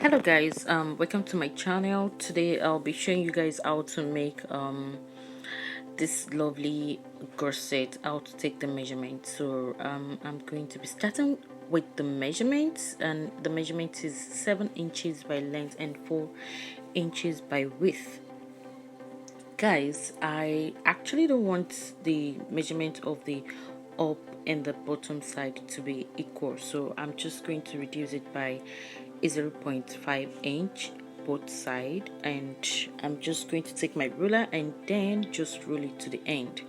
Hello guys, welcome to my channel. Today I'll be showing you guys how to make this lovely corset, how to take the measurement. So I'm going to be starting with the measurements, and the measurement is 7 inches by length and 4 inches by width. Guys, I actually don't want the measurement of the up and the bottom side to be equal, so I'm just going to reduce it by 0.5 inch both side, and I'm just going to take my ruler and then just roll it to the end.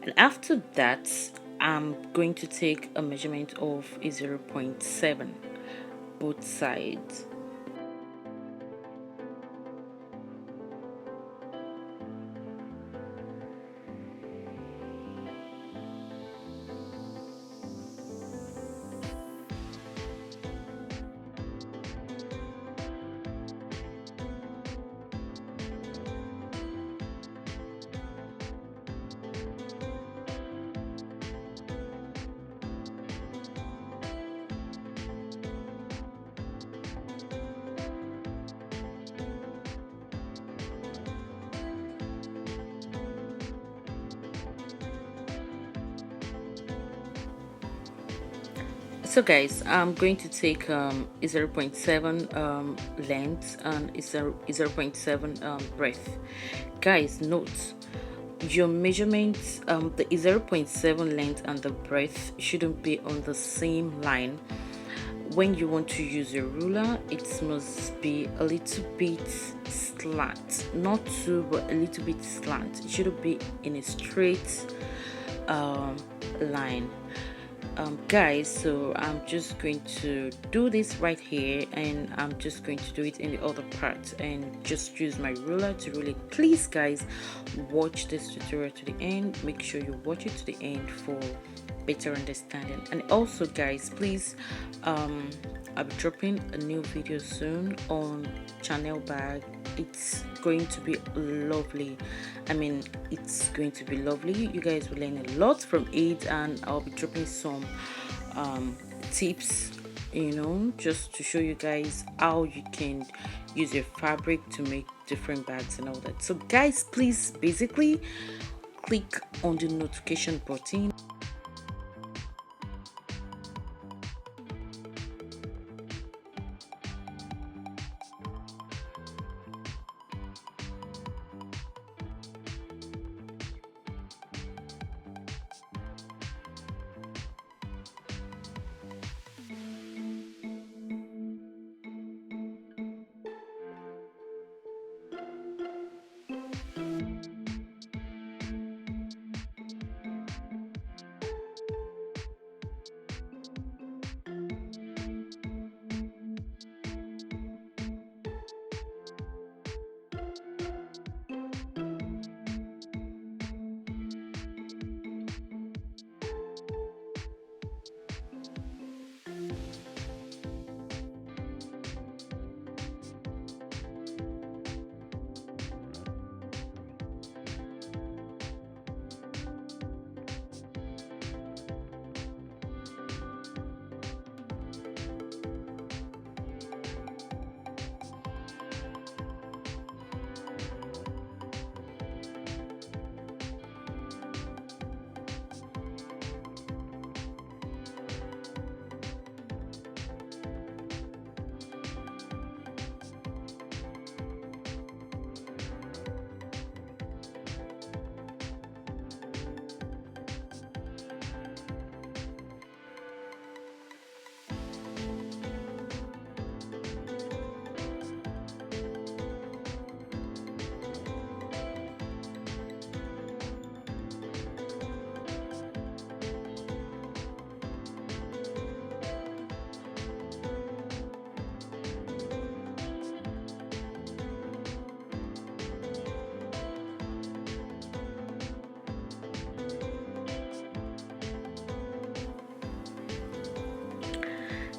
And after that, I'm going to take a measurement of 0.7 both sides. So guys, I'm going to take 0.7 length and 0.7 breadth. Guys, note your measurements, the 0.7 length and the breadth shouldn't be on the same line. When you want to use a ruler, it must be a little bit slant, not too, but a little bit slant. It shouldn't be in a straight line. Guys, so I'm just going to do this right here, and I'm just going to do it in the other part and just use my ruler to rule it. Please guys, watch this tutorial to the end. Make sure you watch it to the end for better understanding. And also guys, please, I'll be dropping a new video soon on channel bag. It's going to be lovely. I mean, it's going to be lovely. You guys will learn a lot from it, and I'll be dropping some tips, you know, just to show you guys how you can use your fabric to make different bags and all that. So guys, please basically click on the notification button.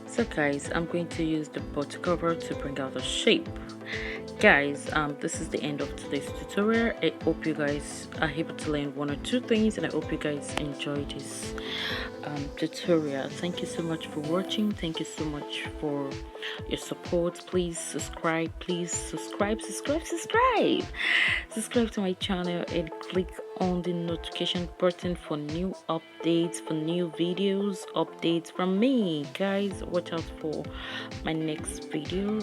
So guys, I'm going to use the butt cover to bring out the shape. Guys, this is the end of today's tutorial. I hope you guys are able to learn one or two things, and I hope you guys enjoy this tutorial. Thank you so much for watching. Thank you so much for your support. Please subscribe. Please subscribe to my channel and click on the notification button for new updates, for new videos, updates from me. Guys, watch out for my next video.